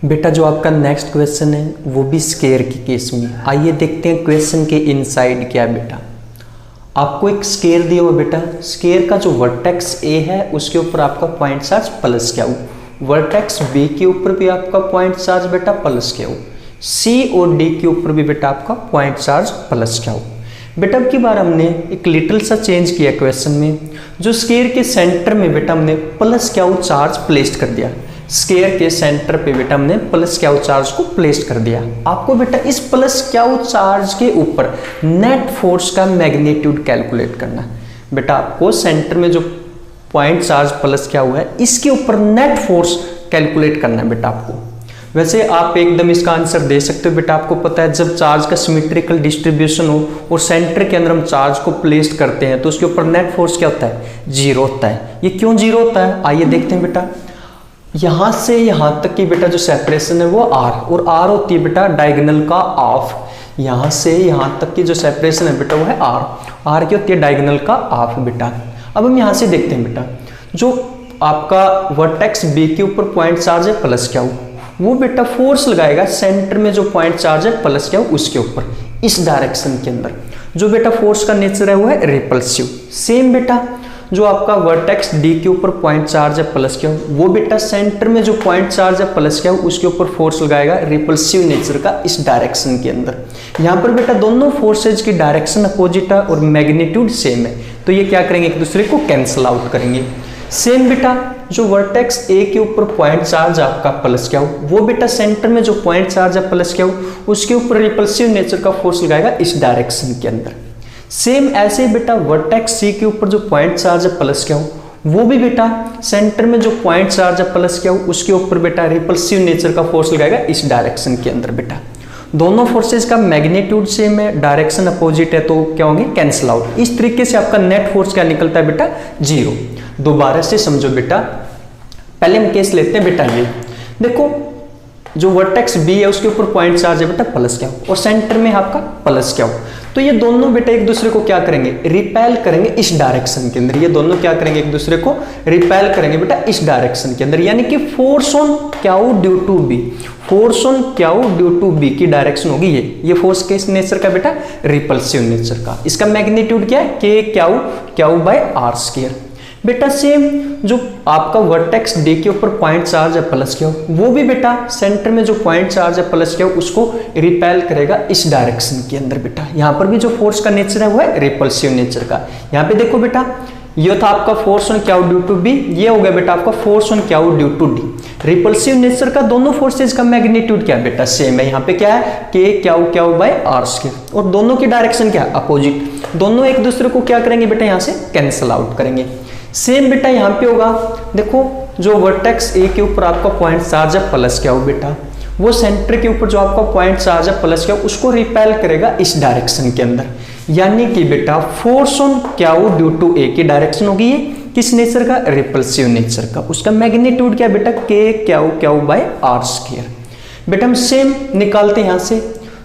बेटा जो आपका नेक्स्ट क्वेश्चन है वो भी स्केयर के केस में। आइए देखते हैं क्वेश्चन के इनसाइड क्या है बेटा। आपको एक स्केयर दिया हुआ बेटा, स्केयर का जो वर्टेक्स ए है उसके ऊपर आपका पॉइंट चार्ज प्लस क्या हो, वर्टेक्स बी के ऊपर भी आपका पॉइंट चार्ज बेटा प्लस क्या हो, सी और डी के ऊपर भी बेटा आपका पॉइंट चार्ज प्लस क्या हो। बेटा अब की बार हमने एक लिटिल सा चेंज किया क्वेश्चन में, जो स्केयर के सेंटर में बेटा हमने प्लस क्या हो चार्ज प्लेस्ड कर दिया। स्केयर के सेंटर पे बेटा हमने प्लस क्या हो चार्ज को प्लेस कर दिया। आपको बेटा इस प्लस क्या हो चार्ज के ऊपर नेट फोर्स का मैग्नीट्यूड कैलकुलेट करना है। बेटा आपको सेंटर में जो पॉइंट चार्ज प्लस क्या हुआ है इसके ऊपर नेट फोर्स कैलकुलेट करना है बेटा आपको। वैसे आप एकदम इसका आंसर दे सकते हो बेटा, आपको पता है जब चार्ज का सिमेट्रिकल डिस्ट्रीब्यूशन हो और सेंटर के अंदर हम चार्ज को प्लेस करते हैं तो उसके ऊपर नेट फोर्स क्या होता है, जीरो होता है। ये क्यों जीरो होता है आइए देखते हैं बेटा। यहां से यहां तक की बेटा जो सेपरेशन है वो आर, और आर होती है बेटा डायगोनल का ऑफ। यहां से यहां तक की जो सेपरेशन है बेटा वो है आर, आर की होती है डायगोनल का ऑफ बेटा। अब हम यहां से देखते हैं बेटा, जो आपका वर्टेक्स बी के ऊपर पॉइंट चार्ज है प्लस क्या हो, वो बेटा फोर्स लगाएगा सेंटर में जो पॉइंट चार्ज है प्लस क्या हो उसके ऊपर इस डायरेक्शन के अंदर। जो बेटा फोर्स का नेचर है वो है रिपल्सिव। सेम बेटा जो आपका वर्टेक्स डी के ऊपर पॉइंट चार्ज है प्लस क्या हो, वो बेटा सेंटर में जो पॉइंट चार्ज है प्लस क्या हो उसके ऊपर फोर्स लगाएगा रिपल्सिव नेचर का इस डायरेक्शन के अंदर। यहाँ पर बेटा दोनों फोर्सेज की डायरेक्शन अपोजिट है और मैग्नीट्यूड सेम है, तो ये क्या करेंगे एक दूसरे को कैंसिल आउट करेंगे। सेम बेटा जो वर्टेक्स ए के ऊपर पॉइंट चार्ज आपका प्लस क्या हो, वो बेटा सेंटर में जो पॉइंट चार्ज है प्लस क्या हो उसके ऊपर रिपल्सिव नेचर का फोर्स लगाएगा इस डायरेक्शन के अंदर। सेम ऐसे ही बेटा वर्टेक्स सी के ऊपर जो पॉइंट चार्ज है प्लस क्या हो, वो भी बेटा सेंटर में जो पॉइंट चार्ज है प्लस क्या हो उसके ऊपर बेटा रिपल्सिव नेचर का फोर्स लगाएगा इस डायरेक्शन के अंदर बेटा। दोनों फोर्सेज का मैग्नीट्यूड सेम है, डायरेक्शन अपोजिट है, तो क्या होंगे कैंसिल आउट। इस तरीके से आपका नेट फोर्स क्या निकलता है बेटा, जीरो। दोबारा से समझो बेटा, पहले हम केस लेते हैं बेटा। ये देखो जो वर्टेक्स बी है उसके ऊपर पॉइंट चार्ज है बेटा प्लस क्या हो और सेंटर में आपका प्लस क्या हो, तो ये दोनों बेटा एक दूसरे को क्या करेंगे रिपेल करेंगे इस डायरेक्शन के अंदर। ये दोनों क्या करेंगे एक दूसरे को रिपेल करेंगे बेटा इस डायरेक्शन के अंदर, यानी कि फोर्स ऑन क्या हो due to B, force on क्या हो ड्यू टू बी की डायरेक्शन होगी ये फोर्स किस नेचर का बेटा, रिपल्सिव नेचर का। इसका मैग्नीट्यूड क्या है, के क्या हो बाय आर स्क्वायर बेटा। सेम जो आपका वर्टेक्स डी के ऊपर पॉइंट चार्ज है प्लस क्या हो, वो भी बेटा सेंटर में जो पॉइंट चार्ज है प्लस क्या हो उसको रिपेल करेगा इस डायरेक्शन के अंदर बेटा। यहाँ पर भी जो फोर्स का नेचर है वो है रिपल्सिव नेचर का। यहाँ पे देखो बेटा, ये था आपका फोर्स ऑन क्या हो ड्यू टू बी, ये हो गया बेटा आपका फोर्स ऑन क्या हो due to D. Repulsive nature का दोनों फोर्सेज का मैग्नीट्यूड क्या है बेटा, सेम है। यहाँ पे क्या है, के क्या हो बाय आर स्क्वायर, और दोनों की डायरेक्शन क्या है, अपोजिट। दोनों एक दूसरे को क्या करेंगे बेटा यहाँ से कैंसिल आउट करेंगे। सेम बेटा यहाँ पे होगा, देखो जो वर्टेक्स ए के ऊपर आपका पॉइंट चार्ज है प्लस क्या हो बेटा, वो सेंटर के ऊपर जो आपका पॉइंट चार्ज है प्लस क्या हो उसको रिपेल करेगा इस डायरेक्शन के अंदर, यानी कि बेटा फोर्स ऑन क्या हो ड्यू टू ए की डायरेक्शन होगी ये किस नेचर का, रिपल्सिव नेचर का। उसका मैग्नीट्यूड क्या बेटा, के क्या हो बाय आर स्क्वायर। बेटा हम सेम निकालते हैं यहाँ से,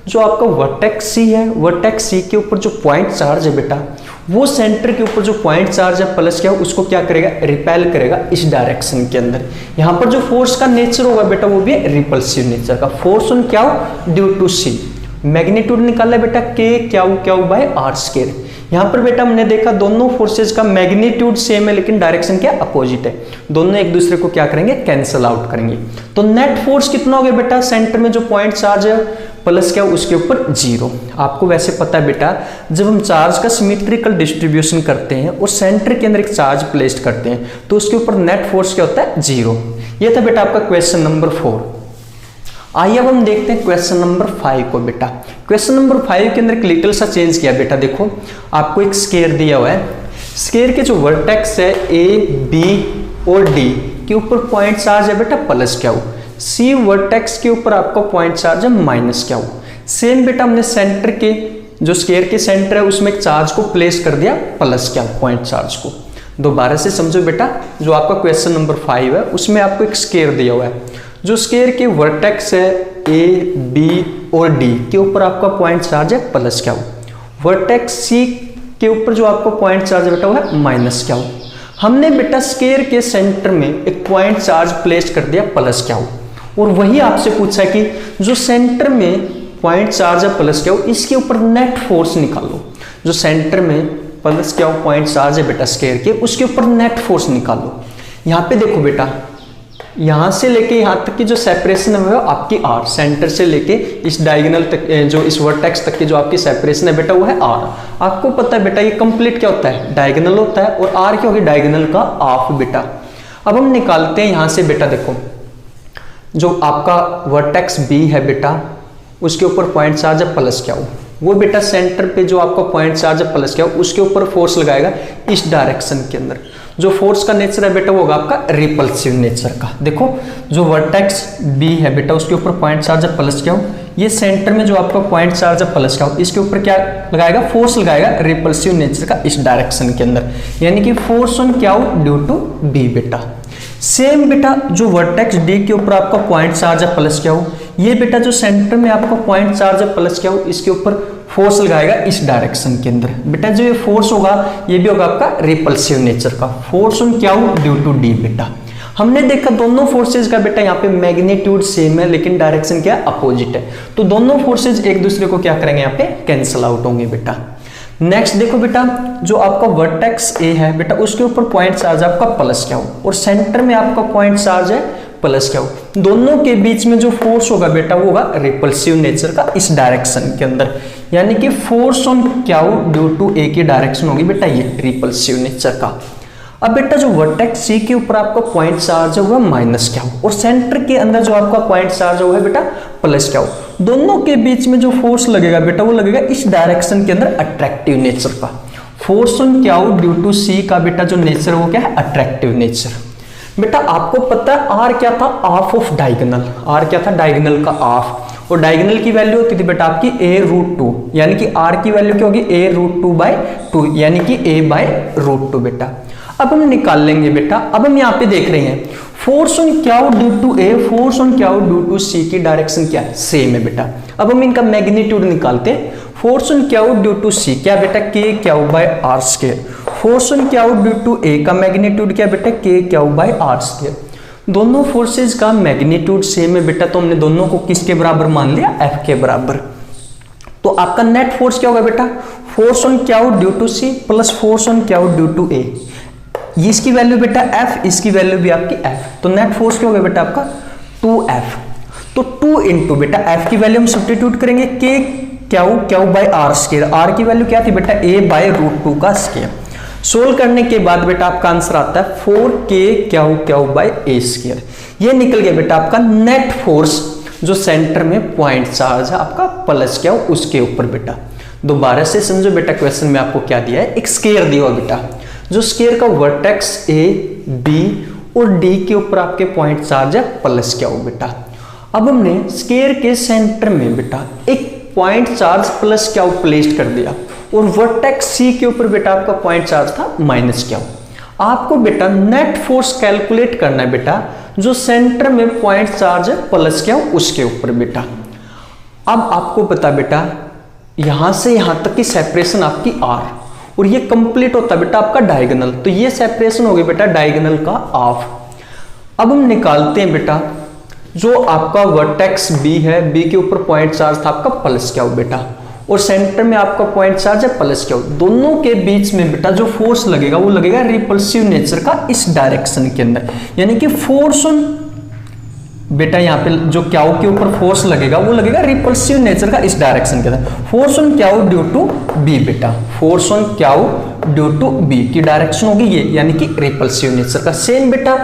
जो आपका वर्टेक्स सी है, वर्टेक्स सी के ऊपर जो पॉइंट चार्ज है बेटा, वो सेंटर के ऊपर जो पॉइंट चार्ज है प्लस क्या हो उसको क्या करेगा, रिपेल करेगा इस डायरेक्शन के अंदर। यहाँ पर जो फोर्स का नेचर होगा बेटा वो भी है रिपल्सिव नेचर का। फोर्स ऑन क्या हो ड्यू टू सी, मैग्नीट्यूड निकाला बेटा के क्या हो बाय आर स्क्वायर। यहाँ पर बेटा हमने देखा दोनों फोर्सेज का मैग्नीट्यूड सेम है लेकिन डायरेक्शन क्या अपोजिट है, दोनों एक दूसरे को क्या करेंगे कैंसिल आउट करेंगे। तो नेट फोर्स कितना हो गया बेटा, सेंटर में जो पॉइंट चार्ज है प्लस क्या उसके ऊपर जीरो। आपको वैसे पता है बेटा, जब हम चार्ज का सिमेट्रिकल डिस्ट्रीब्यूशन करते हैं और सेंटर के अंदर एक चार्ज प्लेस्ड करते हैं तो उसके ऊपर नेट फोर्स क्या होता है, जीरो। ये था बेटा आपका क्वेश्चन नंबर 4। आइए अब हम देखते हैं क्वेश्चन नंबर 5 को बेटा। क्वेश्चन नंबर 5 के अंदर एक लिटिल सा चेंज किया बेटा। देखो आपको एक स्केयर दिया हुआ है, स्केयर के जो वर्टेक्स है ए बी और डी के ऊपर पॉइंट चार्ज है बेटा प्लस क्या हो, सी वर्टेक्स के ऊपर आपका पॉइंट चार्ज है माइनस क्या हो। सेम बेटा हमने सेंटर के जो स्केयर के सेंटर है उसमें एक चार्ज को प्लेस कर दिया प्लस क्या पॉइंट चार्ज को। दोबारा से समझो बेटा, जो आपका क्वेश्चन नंबर 5 है उसमें आपको एक स्केयर दिया हुआ है, जो स्केयर के वर्टेक्स है ए बी और डी के ऊपर आपका पॉइंट चार्ज है प्लस क्या हो, वर्टेक्स सी के ऊपर जो आपका पॉइंट चार्ज है बेटा वो है माइनस क्या हो। हमने बेटा स्केयर के सेंटर में एक पॉइंट चार्ज प्लेस कर दिया प्लस क्या हो, और वही आपसे पूछा है कि जो सेंटर में पॉइंट चार्ज है प्लस क्या हो, इसके ऊपर नेट फोर्स निकालो। जो सेंटर में प्लस क्या हो पॉइंट चार्ज है बेटा स्केयर के, उसके ऊपर नेट फोर्स निकालो। यहाँ पे देखो बेटा, यहाँ से लेके यहाँ तक की जो सेपरेशन है वो आपकी आर, सेंटर से लेके इस डायगोनल तक, जो इस वर्टेक्स तक की जो आपकी सेपरेशन है बेटा वो है आर। आपको पता है बेटा ये कंप्लीट क्या होता है, डायगोनल होता है, और आर क्या होगी, डायगोनल का हाफ बेटा। अब हम निकालते हैं यहाँ से बेटा, देखो जो आपका वर्टेक्स बी है बेटा, उसके ऊपर पॉइंट चार्ज है प्लस क्या हो, वो बेटा सेंटर पे जो आपका पॉइंट चार्ज है प्लस क्या हो, उसके ऊपर फोर्स लगाएगा इस डायरेक्शन के अंदर। जो फोर्स का नेचर है बेटा वो होगा आपका रिपल्सिव नेचर का। देखो जो वर्टेक्स बी है बेटा, उसके ऊपर पॉइंट चार्ज है प्लस क्या हो, ये सेंटर में जो आपका पॉइंट चार्ज है प्लस क्या हो, इसके ऊपर क्या लगाएगा, फोर्स लगाएगा रिपल्सिव नेचर का इस डायरेक्शन के अंदर, यानी कि फोर्स ऑन क्या हो, ड्यू टू बी बेटा। सेम बेटा जो वर्टेक्स डी के ऊपर आपका पॉइंट चार्ज है प्लस क्या हो, ये बेटा जो सेंटर में आपका पॉइंट चार्ज है प्लस क्या हो, इसके ऊपर फोर्स लगाएगा इस डायरेक्शन के अंदर। बेटा जो ये फोर्स होगा ये भी होगा आपका रिपल्सिव नेचर का। फोर्स ऑन क्या हो, ड्यू टू डी बेटा। हमने देखा दोनों फोर्सेज का बेटा यहाँ पे मैग्नीट्यूड सेम है, लेकिन डायरेक्शन क्या अपोजिट है, तो दोनों फोर्सेज एक दूसरे को क्या करेंगे, यहाँ पे कैंसिल आउट होंगे बेटा। नेक्स्ट देखो बेटा, जो आपका वर्टेक्स ए है बेटा, उसके ऊपर पॉइंट चार्ज आपका प्लस क्या हो, और सेंटर में आपका पॉइंट चार्ज है प्लस क्या हो, दोनों के बीच में जो फोर्स होगा बेटा वो होगा रिपल्सिव नेचर का इस डायरेक्शन के अंदर, यानी कि फोर्स ऑन क्या हो, ड्यू टू ए की डायरेक्शन होगी बेटा ये रिपल्सिव नेचर का। अब बेटा जो वर्टेक्स सी के ऊपर आपका पॉइंट चार्ज है वह माइनस क्या हो, और सेंटर के अंदर जो आपका पॉइंट चार्ज है वो है बेटा प्लस क्या हो, दोनों के बीच में जो फोर्स लगेगा बेटा वो लगेगा इस डायरेक्शन के अंदर अट्रैक्टिव नेचर का। फोर्स ऑन क्या हो, ड्यू टू सी का बेटा जो नेचर वो क्या है, अट्रैक्टिव नेचर। बेटा आपको पता है आर क्या था, हाफ ऑफ डायगोनल, आर क्या था, डायगोनल का हाफ, और डायगोनल की वैल्यू होती थी बेटा आपकी a√2, यानी कि आर की वैल्यू क्या होगी, a√2/2, यानी कि a/√2 बेटा। अब हम निकाल लेंगे बेटा, अब हम यहाँ पे देख रहे हैं फोर्स ऑन क्या हो, due to A, force on क्या हो, ड्यू टू सी की डायरेक्शन क्या है, सेम है बेटा। अब हम इनका मैग्नीट्यूड निकालते हैं। फोर्स ऑन क्या हो, ड्यू टू सी क्या बेटा, के क्या हो by R square. Force on क्या हो, ड्यू टू ए का मैग्नीट्यूड क्या बेटा, के क्या हो बाय आर स्क्वायर। दोनों फोर्सेज का मैग्नीट्यूड सेम है बेटा, तो हमने दोनों को किसके बराबर मान लिया, एफ के बराबर। तो आपका नेट फोर्स क्या होगा बेटा, फोर्स ऑन क्या हो, due to C plus force on क्या हो, ड्यू टू ए। ये इसकी वैल्यू बेटा एफ, इसकी वैल्यू भी आपकी एफ, तो नेट फोर्स क्या होगा बेटा आपका 2F। तो 2 इंटू बेटा एफ की वैल्यू हम सब्स्टिट्यूट करेंगे, के क्या हो बाय आर स्क्वायर, आर की वैल्यू क्या थी बेटा a/√2 का स्क्वायर। सोल्व करने के बाद बेटा आपका आंसर आता है 4k क्या हो बाय a स्क्वायर। ये निकल गया बेटा आपका नेट फोर्स, जो सेंटर में पॉइंट चार्ज है आपका प्लस क्या हो उसके ऊपर बेटा। दोबारा से समझो बेटा, क्वेश्चन में आपको क्या दिया है, एक स्क्वायर दिया हुआ बेटा, जो स्क्वायर का वर्टेक्स ए, बी और डी के ऊपर आपके पॉइंट चार्ज है प्लस क्या हो बेटा। अब हमने स्क्वायर के सेंटर में बेटा एक पॉइंट चार्ज प्लस क्या हो प्लेस्ड कर दिया, और वर्टेक्स सी के ऊपर बेटा आपका पॉइंट चार्ज था माइनस क्या हो। आपको बेटा नेट फोर्स कैलकुलेट करना है बेटा, जो सेंटर में पॉइंट चार्ज है प्लस क्या हो उसके ऊपर बेटा। अब आपको पता बेटा यहां से यहां तक की सेपरेशन आपकी आर, और ये कंप्लीट होता है बेटा आपका डायगोनल, तो ये सेपरेशन हो गई बेटा डायगोनल का हाफ। अब हम निकालते हैं बेटा जो आपका वर्टेक्स बी है, बी के ऊपर पॉइंट चार्ज था आपका प्लस क्या हो बेटा, और सेंटर में आपका पॉइंट चार्ज है प्लस क्या हो, दोनों के बीच में बेटा जो फोर्स लगेगा वो लगेगा रिपल्सिव नेचर का इस डायरेक्शन के अंदर, यानी कि फोर्स ऑन बेटा यहाँ पे जो क्या हो के ऊपर फोर्स लगेगा वो लगेगा रिपल्सिव नेचर का इस डायरेक्शन के अंदर। फोर्स ऑन क्या हो, ड्यू टू बी बेटा, फोर्स ऑन क्या हो, ड्यू टू बी की डायरेक्शन होगी ये, यानी कि रिपल्सिव नेचर का। सेम बेटा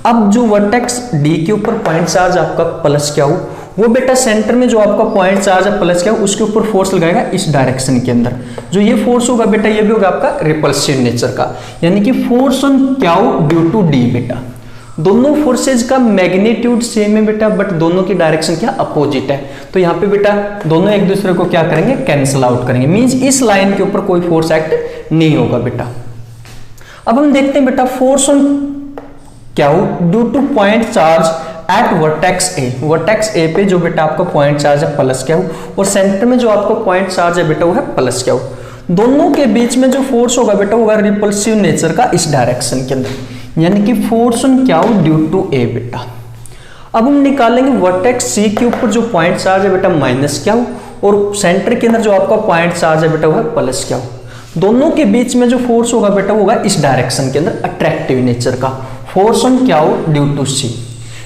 अब जो वर्टेक्स डी के ऊपर पॉइंट चार्ज आपका प्लस क्या हो, वो बेटा सेंटर में जो आपका पॉइंट चार्ज है प्लस क्या हो उसके ऊपर फोर्स लगाएगा इस डायरेक्शन के अंदर। जो ये फोर्स होगा बेटा ये भी होगा आपका रिपल्सिव नेचर का, यानी कि फोर्स ऑन क्या हो, ड्यू टू डी बेटा। दोनों फोर्सेज का मैग्नीट्यूड सेम है बेटा, बट दोनों की डायरेक्शन क्या अपोजिट है, तो यहाँ पे बेटा दोनों एक दूसरे को क्या करेंगे, कैंसिल आउट करेंगे, मींस इस लाइन के ऊपर कोई फोर्स एक्ट नहीं होगा बेटा। अब हम देखते हैं बेटा फोर्स ऑन क्या हो, due two point charge at vertex A. Vertex ए पे जो बेटा आपका पॉइंट चार्ज है प्लस क्या हो, और सेंटर में जो आपका पॉइंट चार्ज है बेटा वो है प्लस क्या हो, दोनों के बीच में जो फोर्स होगा बेटा वो होगा रिपल्सिव नेचर का इस डायरेक्शन के अंदर, यानी कि फोर्स ऑन क्या हो, ड्यू टू ए बेटा। अब हम निकालेंगे वर्टेक्स सी के ऊपर जो पॉइंट चार्ज है बेटा माइनस क्या हो, और सेंटर के अंदर जो आपका पॉइंट चार्ज है बेटा वो है प्लस क्या हो। दोनों के बीच में जो फोर्स होगा बेटा वो होगा इस डायरेक्शन के अंदर अट्रैक्टिव नेचर का, फोर्स ऑन क्या हो ड्यू टू सी।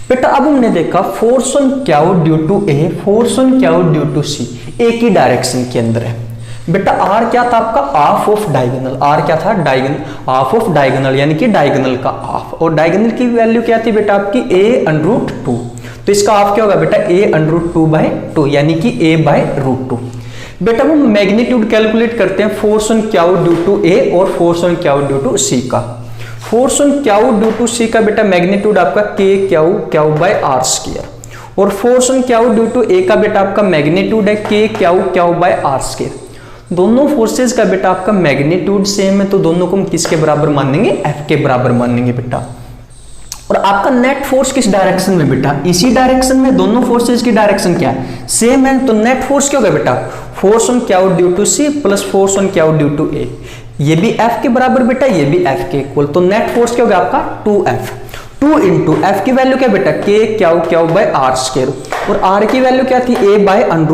बेटा अब हमने देखा फोर्स ऑन क्या हो due to A, force on क्या हो ड्यू टू सी, एक ही डायरेक्शन के अंदर है। बेटा आर क्या था आपका, हाफ ऑफ डायगोनल, आर क्या था डायगोनल, हाफ ऑफ डायगोनल यानी कि डायगोनल का हाफ, और डायगोनल की वैल्यू क्या थी बेटा आपकी a अंडर रूट 2, तो इसका हाफ क्या होगा बेटा a अंडर रूट 2/2 यानी कि a बाय रूट 2। बेटा हम मैग्नीट्यूड कैलकुलेट करते हैं फोर्स ऑन क्या हो ड्यू टू ए और फोर्स ऑन क्या हो ड्यू टू सी का। फोर्स ऑन क्या हो ड्यू टू सी का बेटा मैग्नीट्यूड आपका क्या हो बाय आर स्क्वायर, और फोर्स ऑन क्या हो ड्यू टू ए का बेटा आपका मैग्नीट्यूड है क्या हो बाय आर स्क्वायर। दोनों फोर्सेस का बेटा आपका मैग्नीट्यूड सेम है, तो दोनों को हम किसके बराबर मानेंगे, एफ के बराबर मानेंगे बेटा। और आपका नेट फोर्स किस डायरेक्शन में बेटा, इसी डायरेक्शन में, दोनों फोर्सेस की डायरेक्शन क्या है सेम है, तो नेट फोर्स क्या होगा बेटा, फोर्स ऑन क्या हो due to C plus force on क्या हो ड्यू टू ए, ये भी एफ के बराबर बेटा, ये भी एफ के इक्वल, तो नेट फोर्स क्या होगा आपका 2F, 2 इंटू एफ की वैल्यू क्या बेटा क्या हो बाय आर स्क्वायर, और आर की वैल्यू क्या थी a बाय अंडर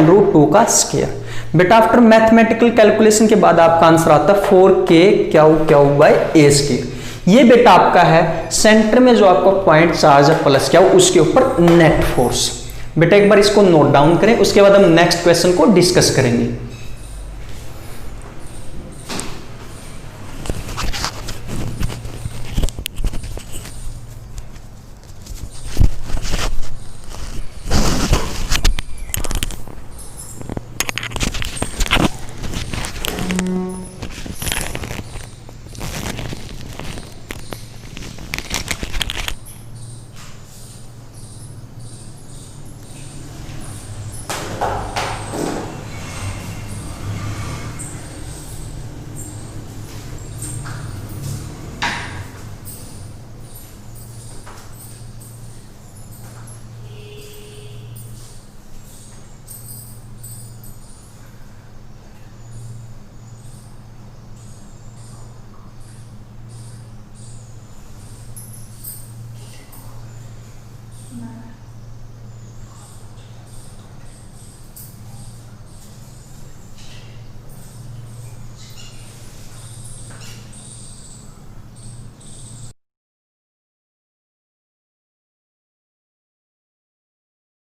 रूट 2 का स्क्वायर। बेटा आफ्टर मैथमेटिकल कैलकुलेशन के बाद आपका आंसर आता है 4K क्या हो बाय ए स्क्वायर। ये बेटा आपका है सेंटर में जो आपका पॉइंट चार्ज है प्लस क्या हो उसके ऊपर नेट फोर्स। बेटा एक बार इसको नोट डाउन करें, उसके बाद हम नेक्स्ट क्वेश्चन को डिस्कस करेंगे।